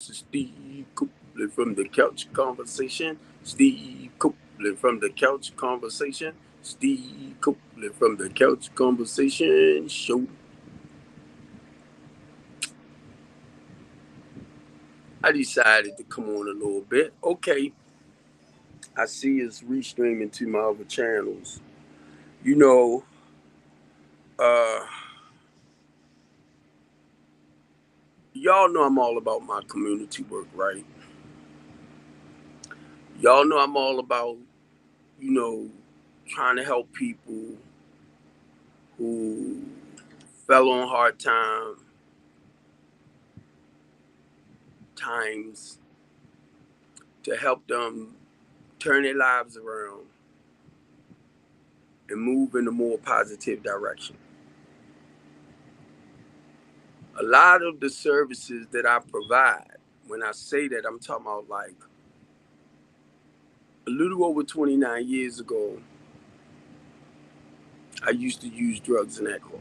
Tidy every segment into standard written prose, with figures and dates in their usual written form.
This is Steve Copeland from the Couch Conversation. Steve Copeland from the Couch Conversation. Steve Copeland from the Couch Conversation Show. I decided to come on a little bit. Okay, I see it's restreaming to my other channels. You know, uh, y'all know I'm all about my community work, right? Y'all know I'm all about, you know, trying to help people who fell on hard times to help them turn their lives around and move in a more positive direction. A lot of the services that I provide, when I say that, I'm talking about like a little over 29 years ago, I used to use drugs and alcohol.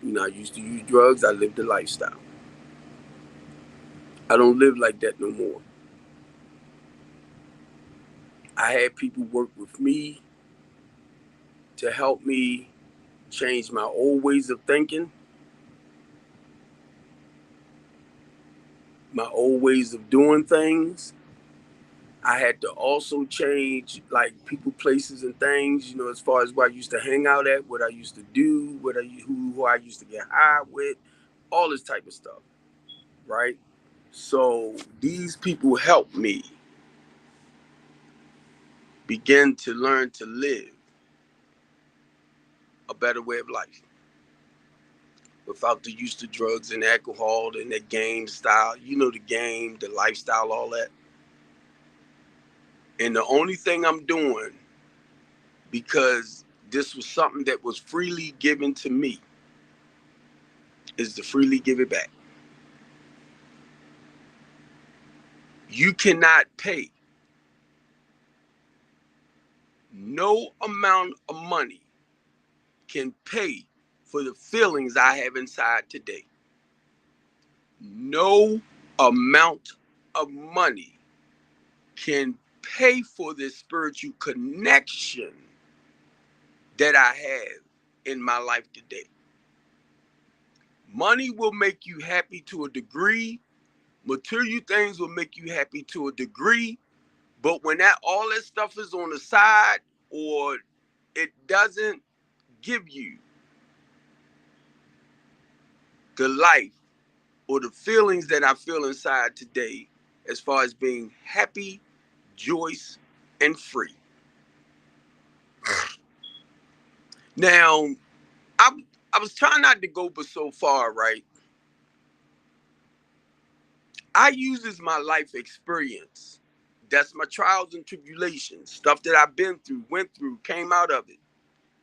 I used to use drugs, I lived a lifestyle. I don't live like that no more. I had people work with me to help me change my old ways of thinking, my old ways of doing things. I had to also change like people, places, and things. As far as where I used to hang out at, what I used to do, who I used to get high with, all this type of stuff, right? So these people helped me begin to learn to live a better way of life without the use of drugs and alcohol and the game style. The game, the lifestyle, all that. And the only thing I'm doing, because this was something that was freely given to me, is to freely give it back. You cannot pay no amount of money can pay for the feelings I have inside today. No amount of money can pay for the spiritual connection that I have in my life today. Money will make you happy to a degree. Material things will make you happy to a degree. But when all that stuff is on the side, or it doesn't give you the life or the feelings that I feel inside today, as far as being happy, joyous, and free. Now, I, I was trying not to go but so far, right? I use as my life experience. That's my trials and tribulations, stuff that I've been through, went through, came out of it,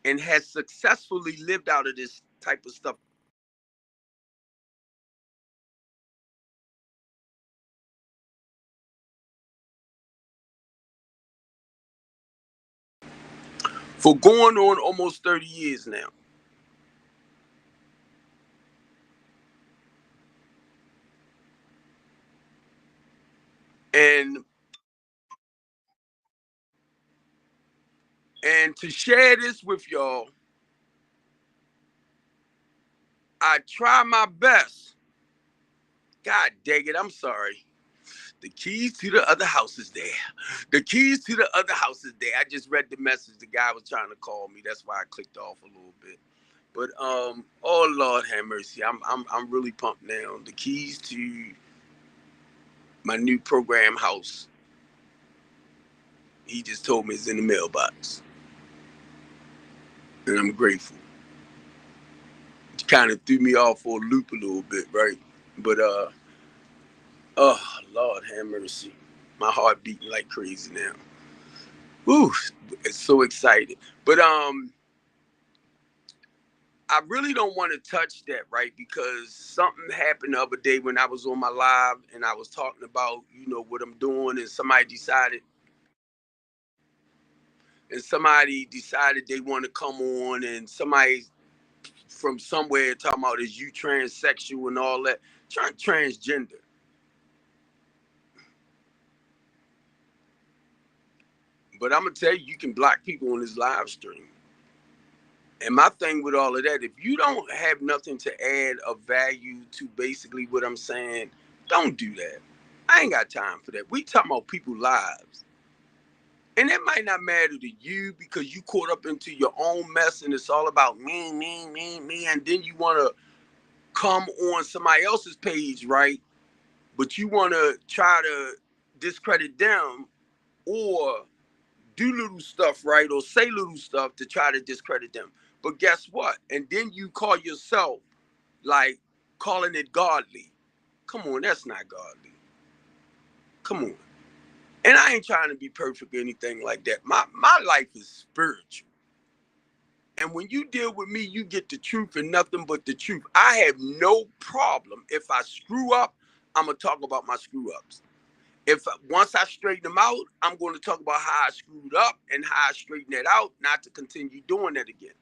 and has successfully lived out of this type of stuff for going on almost 30 years now. And to share this with y'all, I try my best. God dang it, I'm sorry. The keys to the other house is there. The keys to the other house is there. I just read the message. The guy was trying to call me. That's why I clicked off a little bit. But oh Lord have mercy. I'm really pumped now. The keys to my new program house. He just told me it's in the mailbox. And I'm grateful. It kind of threw me off for a loop a little bit, right? But oh Lord have mercy. My heart beating like crazy now. Woo, it's so excited. But I really don't want to touch that, right? Because something happened the other day when I was on my live and I was talking about, what I'm doing, and somebody decided they want to come on, and somebody from somewhere talking about is you transsexual and all that. Transgender. But I'm gonna tell you, you can block people on this live stream. And my thing with all of that, if you don't have nothing to add of value to basically what I'm saying, don't do that. I ain't got time for that. We talking about people's lives. And it might not matter to you because you caught up into your own mess and it's all about me, me, me, me. And then you want to come on somebody else's page, right? But you want to try to discredit them or do little stuff, right? Or say little stuff to try to discredit them. But guess what? And then you call yourself like calling it godly. Come on, that's not godly. Come on. And I ain't trying to be perfect or anything like that. My life is spiritual. And when you deal with me, you get the truth and nothing but the truth. I have no problem. If I screw up, I'm going to talk about my screw ups. Once I straighten them out, I'm going to talk about how I screwed up and how I straightened that out, not to continue doing that again.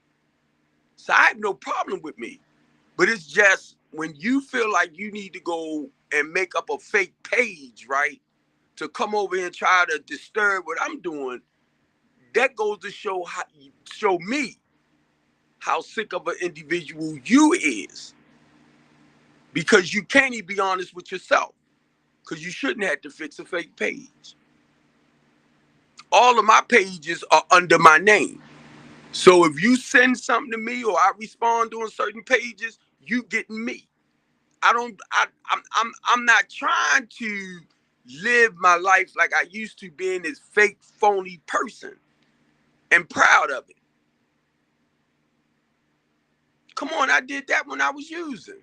So I have no problem with me. But it's just when you feel like you need to go and make up a fake page, right, to come over here and try to disturb what I'm doing, that goes to show me how sick of an individual you is. Because you can't even be honest with yourself. Because you shouldn't have to fix a fake page. All of my pages are under my name. So if you send something to me or I respond on certain pages, you getting me. I'm not trying to live my life like I used to, being this fake, phony person and proud of it. Come on, I did that when I was using.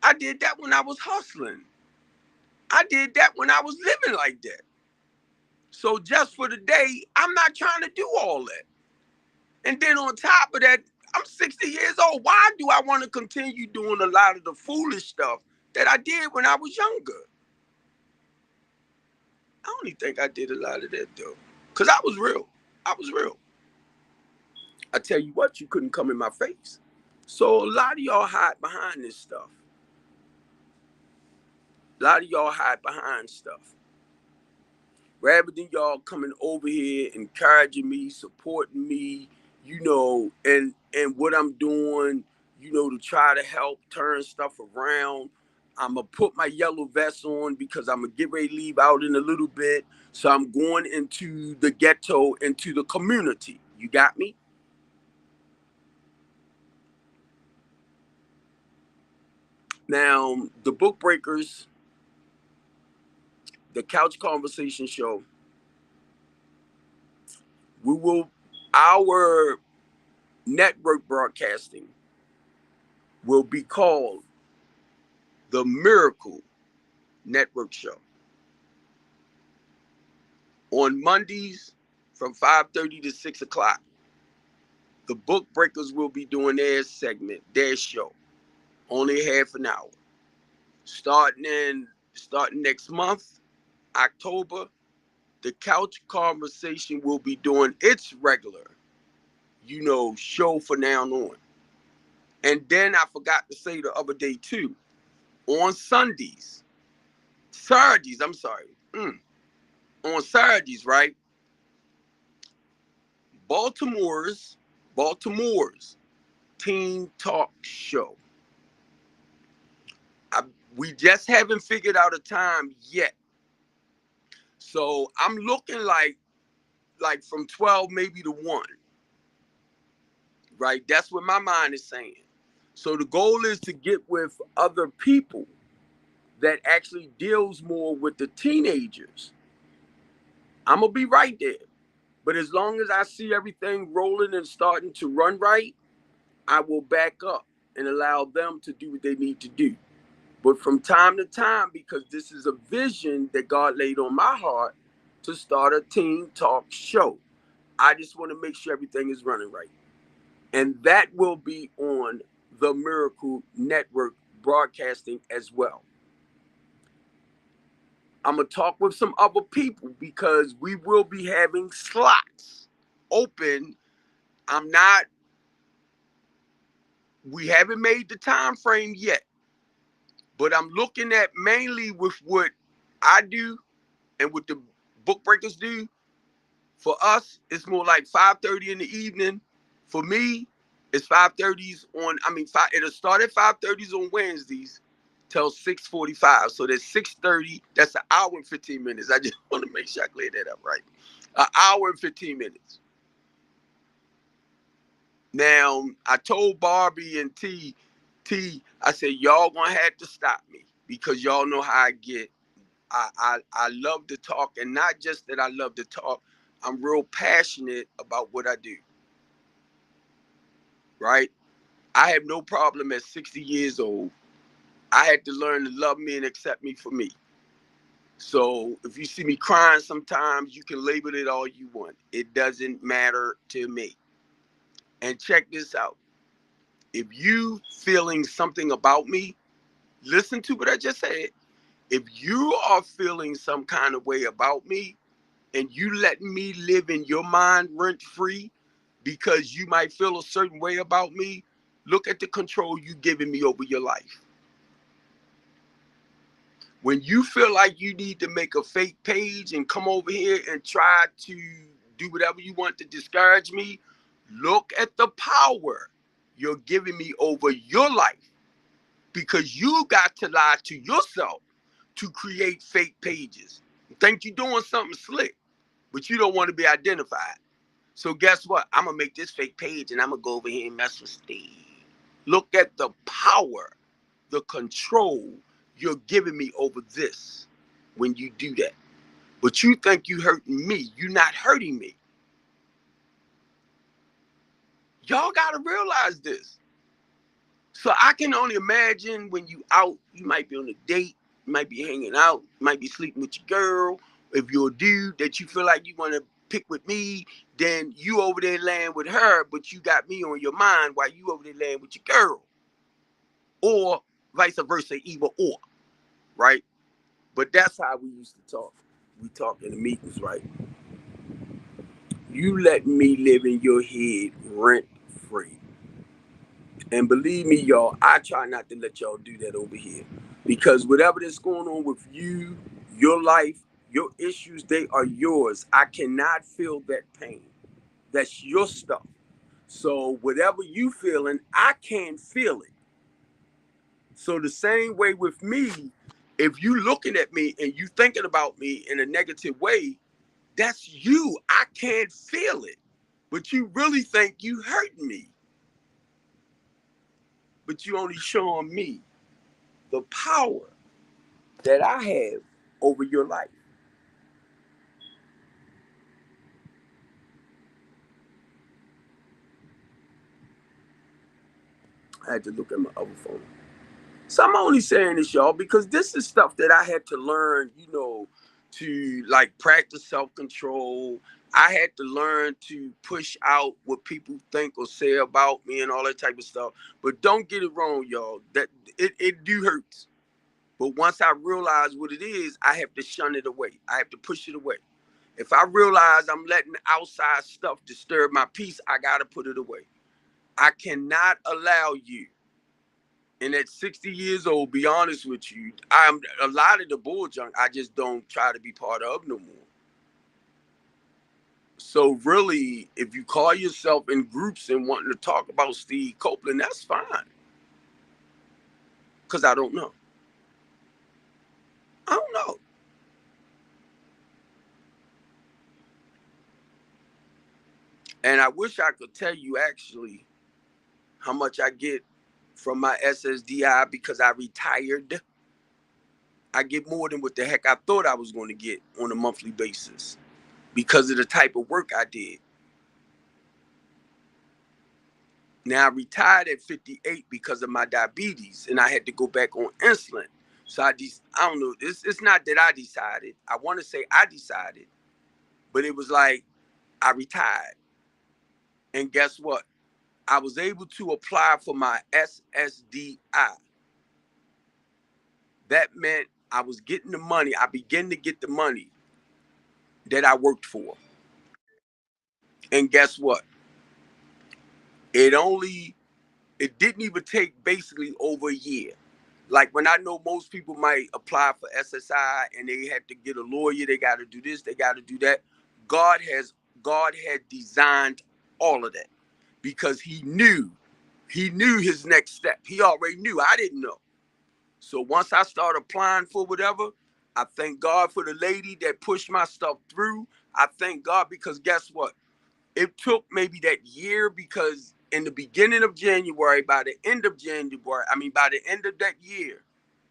I did that when I was hustling. I did that when I was living like that. So just for the day, I'm not trying to do all that. And then on top of that, I'm 60 years old. Why do I want to continue doing a lot of the foolish stuff that I did when I was younger? I don't even think I did a lot of that though. Because I was real. I was real. I tell you what, you couldn't come in my face. So a lot of y'all hide behind this stuff. A lot of y'all hide behind stuff. Rather than y'all coming over here, encouraging me, supporting me, and what I'm doing, to try to help turn stuff around. I'm going to put my yellow vest on because I'm going to get ready to leave out in a little bit. So I'm going into the ghetto, into the community. You got me? Now, the Book Breakers, the Couch Conversation Show, our network broadcasting will be called the Miracle Network Show. On Mondays from 5:30 to 6 o'clock, the Book Breakers will be doing their segment, their show, only half an hour. Starting next month, October, the Couch Conversation will be doing its regular, show from now on. And then I forgot to say the other day too, on Saturdays, on Saturdays, right? Baltimore's Teen Talk Show. We just haven't figured out a time yet. So I'm looking like from 12 maybe to 1. Right? That's what my mind is saying. So the goal is to get with other people that actually deals more with the teenagers. I'm going to be right there. But as long as I see everything rolling and starting to run right, I will back up and allow them to do what they need to do. But from time to time, because this is a vision that God laid on my heart to start a teen talk show, I just want to make sure everything is running right. And that will be on the Miracle Network broadcasting as well. I'm going to talk with some other people because we will be having slots open. We haven't made the time frame yet, but I'm looking at mainly with what I do and what the Book Breakers do, For us, it's more like 5:30 in the evening. For me, it's 5:30s on. I mean, it'll start at 5:30s on Wednesdays till 6:45. So that's 6:30. That's an hour and 15 minutes. I just want to make sure I clear that up right. An hour and 15 minutes. Now, I told Barbie and I said, y'all gonna have to stop me because y'all know how I get. I love to talk, and not just that I love to talk. I'm real passionate about what I do. Right? I have no problem at 60 years old. I had to learn to love me and accept me for me. So if you see me crying sometimes, you can label it all you want. It doesn't matter to me. And check this out. If you feeling something about me, listen to what I just said. If you are feeling some kind of way about me and you let me live in your mind rent free because you might feel a certain way about me, look at the control you giving me over your life. When you feel like you need to make a fake page and come over here and try to do whatever you want to discourage me, look at the power you're giving me over your life, because you got to lie to yourself to create fake pages. You think you're doing something slick, but you don't want to be identified. So guess what? I'm going to make this fake page and I'm going to go over here and mess with Steve. Look at the power, the control you're giving me over this when you do that. But you think you hurting me. You're not hurting me. Y'all got to realize this. So I can only imagine when you out, you might be on a date, you might be hanging out, you might be sleeping with your girl. If you're a dude that you feel like you want to pick with me, then you over there laying with her, but you got me on your mind while you over there laying with your girl. Or vice versa, either or, right? But that's how we used to talk. We talk in the meetings, right? You let me live in your head rent free. And believe me, y'all, I try not to let y'all do that over here. Because whatever that's going on with you, your life, your issues, they are yours. I cannot feel that pain. That's your stuff. So whatever you feeling, I can't feel it. So the same way with me, if you looking at me and you thinking about me in a negative way, that's you. I can't feel it. But you really think you hurting me. But you only showing me the power that I have over your life. I had to look at my other phone. So I'm only saying this, y'all, because this is stuff that I had to learn, to like practice self-control. I had to learn to push out what people think or say about me and all that type of stuff. But don't get it wrong, y'all. That it do hurts. But once I realize what it is, I have to shun it away. I have to push it away. If I realize I'm letting outside stuff disturb my peace, I gotta put it away. I cannot allow you. And at 60 years old, be honest with you, I'm a lot of the bull junk I just don't try to be part of no more. So really, if you call yourself in groups and wanting to talk about Steve Copeland, that's fine. Because I don't know. I don't know. And I wish I could tell you actually how much I get from my SSDI because I retired. I get more than what the heck I thought I was going to get on a monthly basis because of the type of work I did. Now I retired at 58 because of my diabetes, and I had to go back on insulin. So I don't know. It's not that I decided. I want to say I decided, but it was like I retired, and guess what? I was able to apply for my SSDI. That meant I was getting the money. I began to get the money that I worked for, and guess what? It didn't even take basically over a year. Like when I know most people might apply for SSI and they have to get a lawyer, they got to do this, they got to do that. God has God had designed all of that because he knew his next step. He already knew. I didn't know. So once I started applying for whatever, I thank God for the lady that pushed my stuff through. I thank God because guess what? It took maybe that year because in the beginning of January, by the end of that year,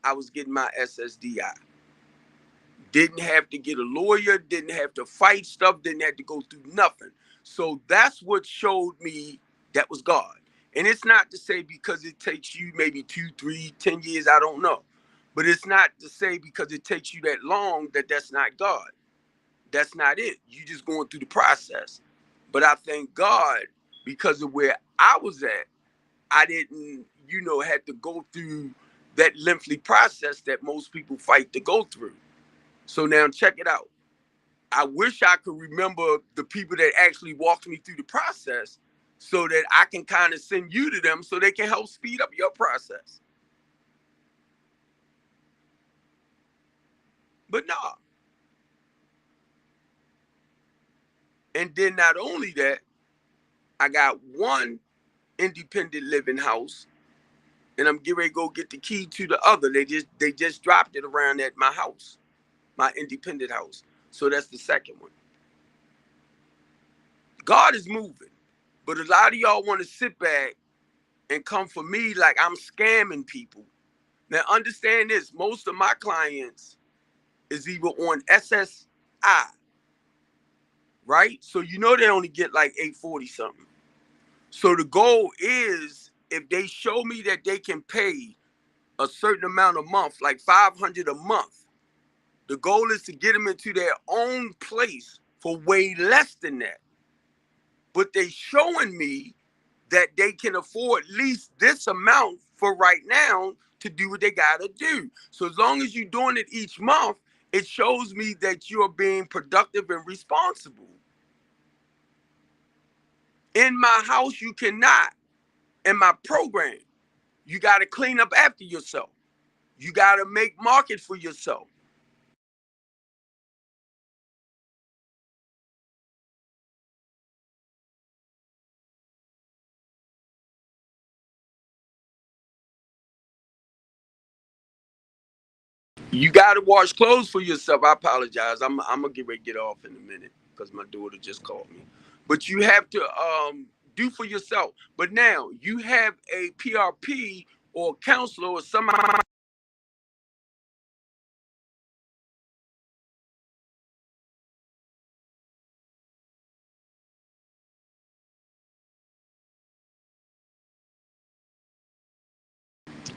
I was getting my SSDI. Didn't have to get a lawyer, didn't have to fight stuff, didn't have to go through nothing. So that's what showed me that was God. And it's not to say because it takes you maybe 2, 3, 10 years, I don't know. But it's not to say because it takes you that long that that's not God. That's not it. You just going through the process. But I thank God because of where I was at, I didn't, had to go through that lengthy process that most people fight to go through. So now check it out. I wish I could remember the people that actually walked me through the process so that I can kind of send you to them so they can help speed up your process. But no. And then not only that, I got one independent living house and I'm getting ready to go get the key to the other. They just dropped it around at my house, my independent house. So that's the second one. God is moving. But a lot of y'all want to sit back and come for me like I'm scamming people. Now understand this, most of my clients is either on SSI, right? So they only get like 840 something. So the goal is if they show me that they can pay a certain amount a month, like $500 a month, the goal is to get them into their own place for way less than that. But they showing me that they can afford at least this amount for right now to do what they gotta do. So as long as you're doing it each month, it shows me that you're being productive and responsible. In my house, you cannot. In my program, you gotta clean up after yourself. You gotta make market for yourself. You gotta wash clothes for yourself. I apologize. I'm gonna get ready to get off in a minute because my daughter just called me. But you have to do for yourself. But now you have a PRP or counselor or somebody.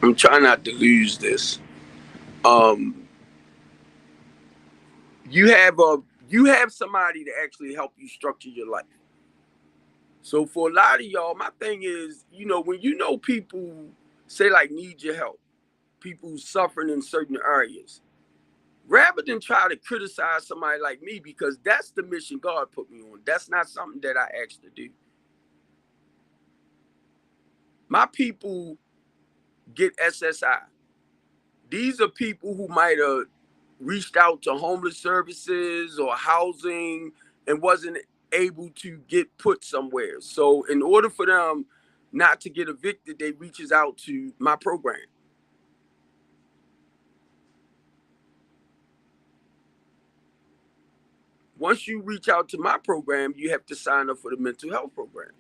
I'm trying not to lose this. Um, you have somebody to actually help you structure your life. So for a lot of y'all, my thing is, when people say like need your help, people suffering in certain areas, rather than try to criticize somebody like me, because that's the mission God put me on. That's not something that I asked to do. My people get SSI. These are people who might have reached out to homeless services or housing and wasn't able to get put somewhere. So in order for them not to get evicted, they reaches out to my program. Once you reach out to my program, you have to sign up for the mental health program.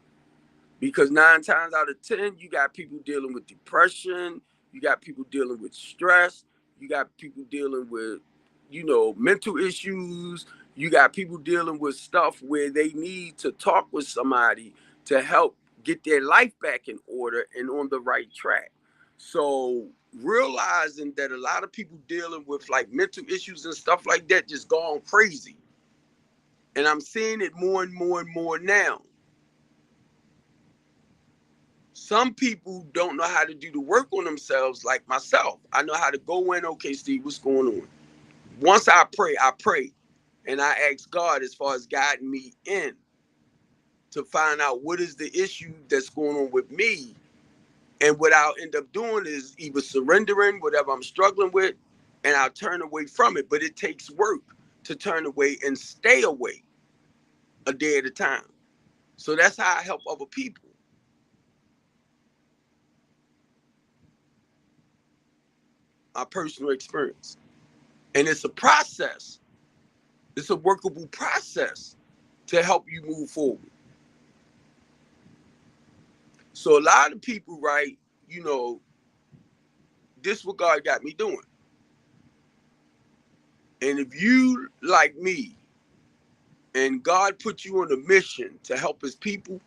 Because 9 times out of 10, you got people dealing with depression, you got people dealing with stress, you got people dealing with, mental issues, you got people dealing with stuff where they need to talk with somebody to help get their life back in order and on the right track. So realizing that a lot of people dealing with like mental issues and stuff like that just gone crazy. And I'm seeing it more and more and more now. Some people don't know how to do the work on themselves like myself. I know how to go in, okay, Steve, what's going on? Once I pray, and I ask God as far as guiding me in to find out what is the issue that's going on with me. And what I'll end up doing is either surrendering whatever I'm struggling with and I'll turn away from it. But it takes work to turn away and stay away. a day at a time. So that's how I help other people. My personal experience. And it's a process. It's a workable process to help you move forward. So a lot of people, right, you know, this is what God got me doing. And if you, like me, and God put you on a mission to help his people,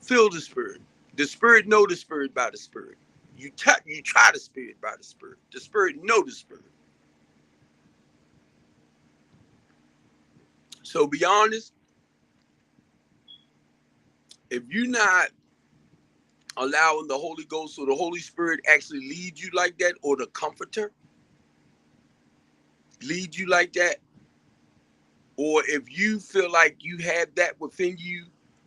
feel the spirit. The spirit know the spirit by the spirit. You try the spirit by the spirit. The spirit know the spirit. So be honest, if you're not allowing the Holy Ghost or the Holy Spirit actually lead you like that, or the Comforter lead you like that, or if you feel like you have that within you,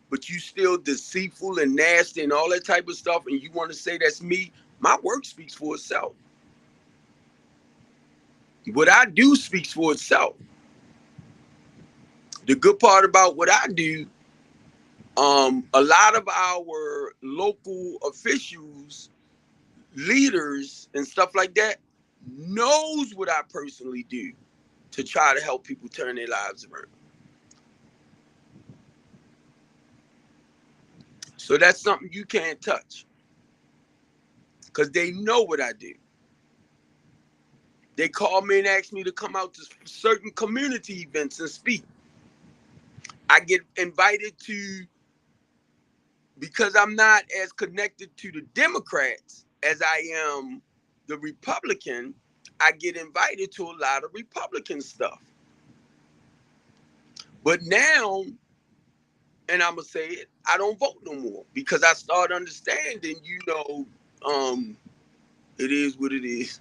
but you still deceitful and nasty and all that type of stuff, and you want to say that's me, my work speaks for itself. What I do speaks for itself. The good part about what I do, a lot of our local officials, leaders, and stuff like that knows what I personally do to try to help people turn their lives around. So that's something you can't touch because they know what I do. They call me and ask me to come out to certain community events and speak. I get invited to, because I'm not as connected to the Democrats as I am the Republican, I get invited to a lot of Republican stuff. But now, and I'm going to say it, I don't vote no more because I start understanding, it is what it is.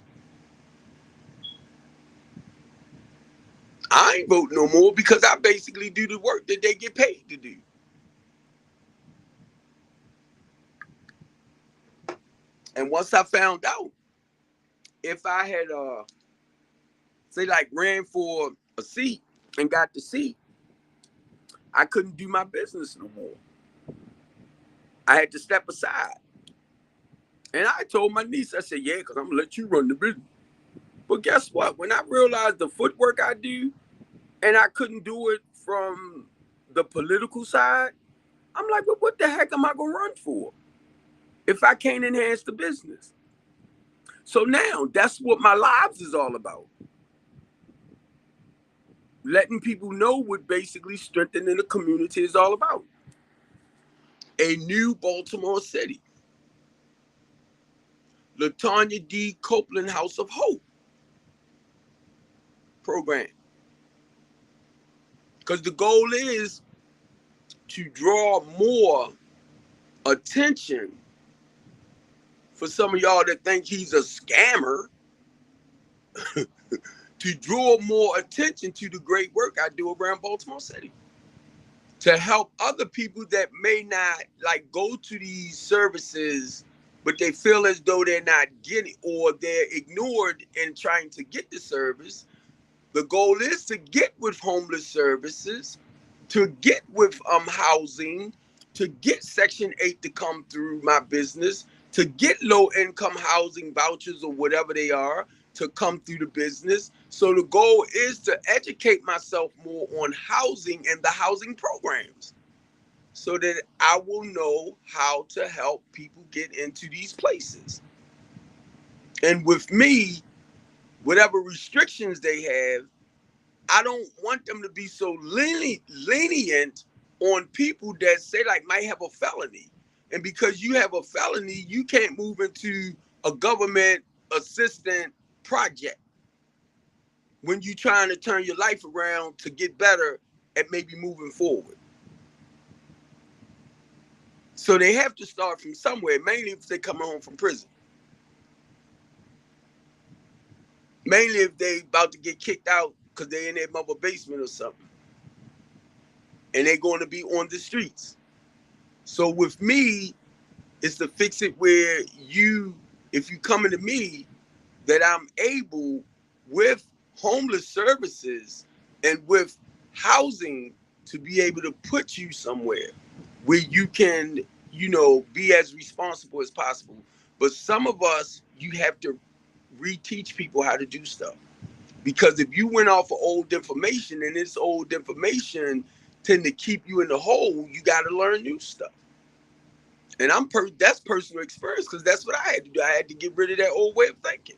I ain't voting no more because I basically do the work that they get paid to do. And once I found out, if I had, say, like ran for a seat and got the seat, I couldn't do my business no more. I had to step aside. And I told my niece, I said, yeah, because I'm going to let you run the business. But guess what? When I realized the footwork I do, and I couldn't do it from the political side, I'm like, well, what the heck am I going to run for if I can't enhance the business? So now that's what my lives is all about. Letting people know what basically strengthening the community is all about. A new Baltimore City. LaTanya D. Copeland House of Hope program. Because the goal is to draw more attention for some of y'all that think he's a scammer, to draw more attention to the great work I do around Baltimore City. To help other people that may not like go to these services, but they feel as though they're not getting, or they're ignored in trying to get the service. The goal is to get with homeless services, to get with housing, to get Section 8 to come through my business, to get low-income housing vouchers or whatever they are to come through the business. So the goal is to educate myself more on housing and the housing programs so that I will know how to help people get into these places. And with me, whatever restrictions they have, I don't want them to be so lenient on people that say like might have a felony. And because you have a felony, you can't move into a government assistant project when you're trying to turn your life around to get better at maybe moving forward. So they have to start from somewhere, mainly if they're coming home from prison. Mainly if they about to get kicked out because they're in their mother basement or something. And they're going to be on the streets. So with me, it's to fix it where if you coming to me, that I'm able with homeless services and with housing to be able to put you somewhere where you can, be as responsible as possible. But some of us, you have to reteach people how to do stuff. Because if you went off of old information and this old information tend to keep you in the hole, you got to learn new stuff. And that's personal experience because that's what I had to do. I had to get rid of that old way of thinking.